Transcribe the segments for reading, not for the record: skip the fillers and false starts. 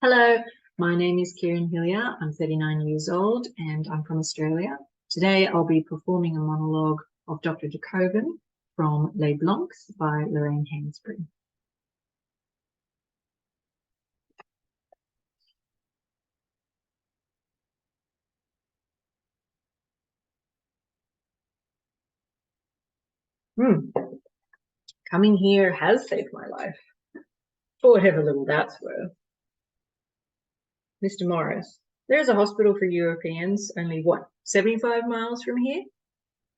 Hello, my name is Kirin Hilliar. I'm 39 years old and I'm from Australia. Today I'll be performing a monologue of Dr. Dekoven from Les Blancs by Lorraine Hansbury. Coming here has saved my life, for whatever little that's worth. Mr. Morris, there's a hospital for Europeans only, 75 miles from here?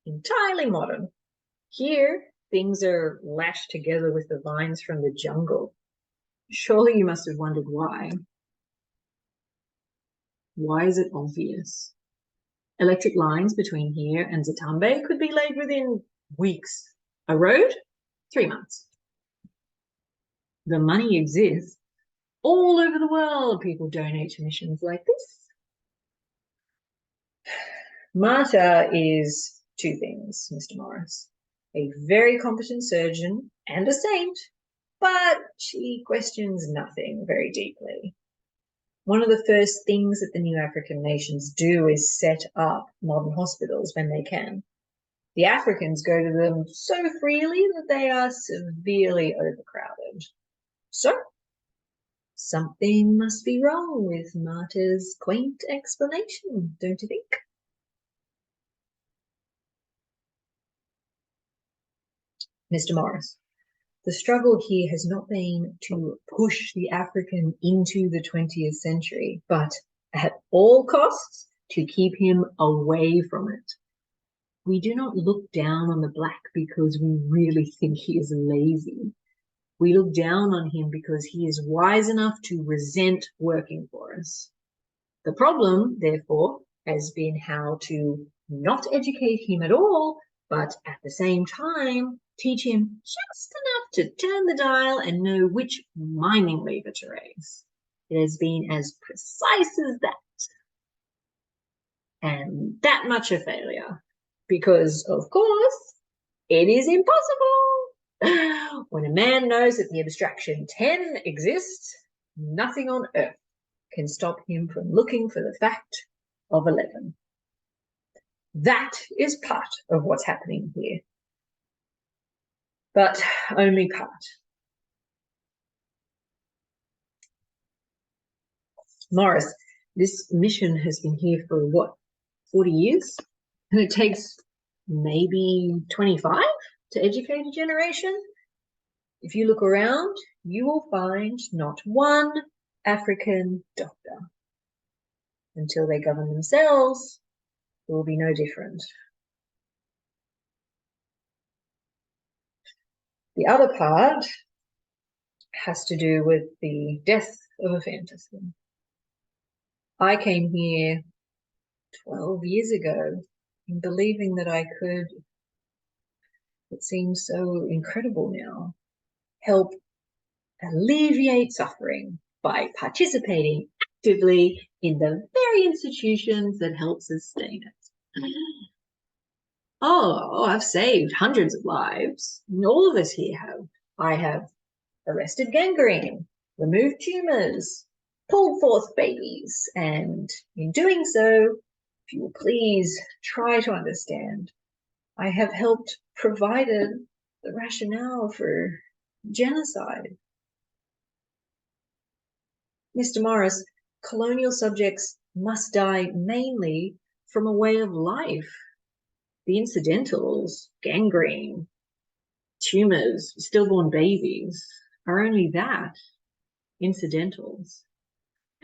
Entirely modern. Here, things are lashed together with the vines from the jungle. Surely you must have wondered why. Why is it obvious? Electric lines between here and Zitambe could be laid within weeks. A road? 3 months. The money exists. All over the world, people donate to missions like this. Marta is two things, Mr. Morris. A very competent surgeon and a saint, but she questions nothing very deeply. One of the first things that the new African nations do is set up modern hospitals when they can. The Africans go to them so freely that they are severely overcrowded. So, something must be wrong with Marta's quaint explanation, don't you think? Mr. Morris, the struggle here has not been to push the African into the 20th century, but at all costs to keep him away from it. We do not look down on the black because we really think he is lazy. We look down on him because he is wise enough to resent working for us. The problem, therefore, has been how to not educate him at all, but at the same time, teach him just enough to turn the dial and know which mining lever to raise. It has been as precise as that. And that much a failure. Because, of course, it is impossible. When a man knows that the abstraction 10 exists, nothing on earth can stop him from looking for the fact of 11. That is part of what's happening here. But only part. Morris, this mission has been here for 40 years? And it takes maybe 25 to educate a generation. If you look around, you will find not one African doctor. Until they govern themselves, it will be no different. The other part has to do with the death of a fantasy. I came here 12 years ago in believing that I could, it seems so incredible now, help alleviate suffering by participating actively in the very institutions that help sustain it. Oh, I've saved hundreds of lives. All of us here have. I have arrested gangrene, removed tumors, pulled forth babies, and in doing so, if you will please try to understand, I have helped provided the rationale for genocide. Mr. Morris, colonial subjects must die mainly from a way of life. The incidentals, gangrene, tumors, stillborn babies, are only that, incidentals.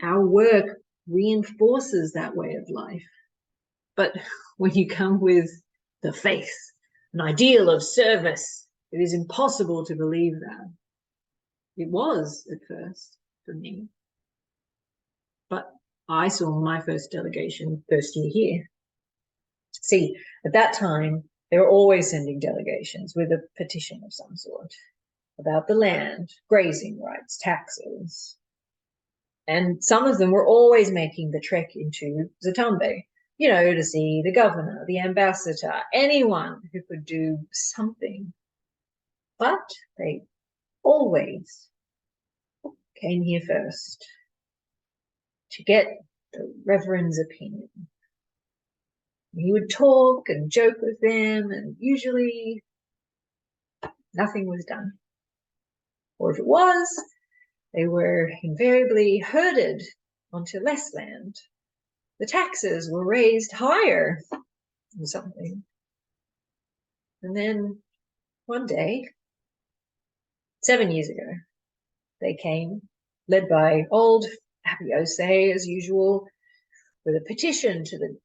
Our work reinforces that way of life. But when you come with the faith, an ideal of service, it is impossible to believe that. It was at first for me. But I saw my first delegation first year here. See, at that time, they were always sending delegations with a petition of some sort about the land, grazing rights, taxes. And some of them were always making the trek into Zitambe, you know, to see the governor, the ambassador, anyone who could do something. But they always came here first. to get the Reverend's opinion. He would talk and joke with them, and usually nothing was done. Or if it was, they were invariably herded onto less land. The taxes were raised higher or something. And then one day, 7 years ago, they came, led by old Abiose, as usual, with a petition to the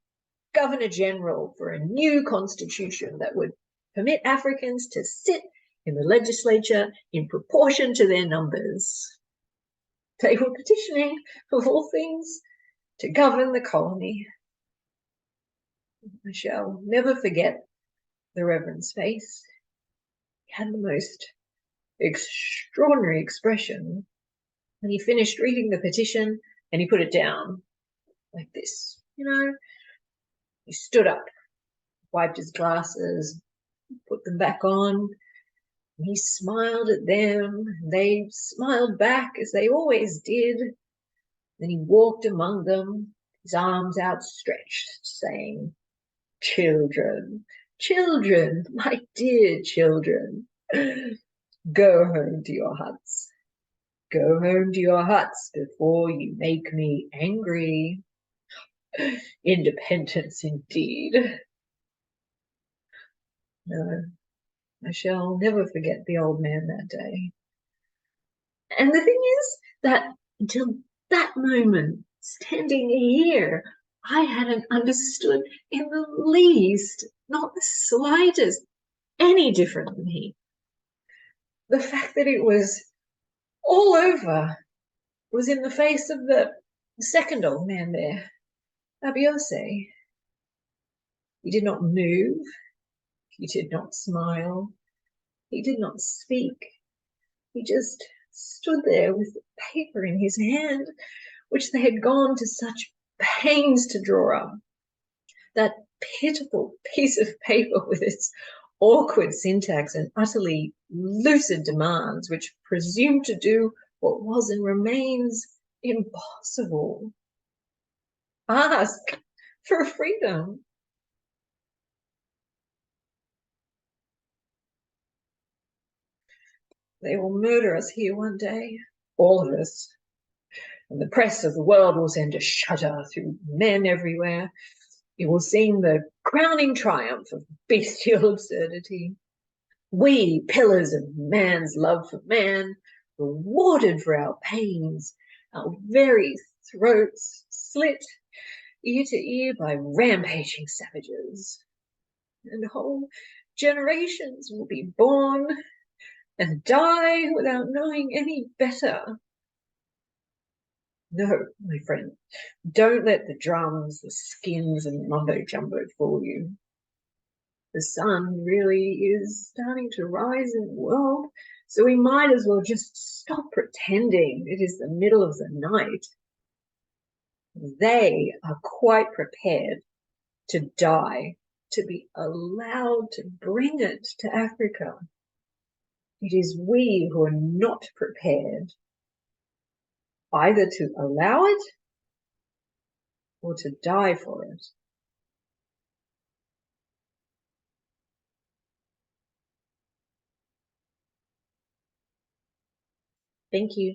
Governor General for a new constitution that would permit Africans to sit in the legislature in proportion to their numbers. They were petitioning, of all things, to govern the colony. I shall never forget the Reverend's face. He had the most extraordinary expression. And he finished reading the petition and he put it down like this, He stood up, wiped his glasses, put them back on. And he smiled at them. And they smiled back as they always did. Then he walked among them, his arms outstretched, saying, "Children, children, my dear children, go home to your huts. Go home to your huts before you make me angry." Independence indeed. No, I shall never forget the old man that day. And the thing is that until that moment, standing here, I hadn't understood in the least, not the slightest, any different than he. The fact that it was all over was in the face of the second old man there, Abiose. He did not move. He did not smile. He did not speak. He just stood there with the paper in his hand, which they had gone to such pains to draw up. That pitiful piece of paper with its awkward syntax and utterly lucid demands, which presumed to do what was and remains impossible. Ask for freedom. They will murder us here one day, all of us. And the press of the world will send a shudder through men everywhere. It will seem the crowning triumph of bestial absurdity. We, pillars of man's love for man, rewarded for our pains, our very throats slit ear to ear by rampaging savages. And whole generations will be born and die without knowing any better. No, my friend, don't let the drums, the skins, and mumbo-jumbo fool you. The sun really is starting to rise in the world, so we might as well just stop pretending it is the middle of the night. They are quite prepared to die to be allowed to bring it to Africa. It is we who are not prepared either to allow it or to die for it. Thank you.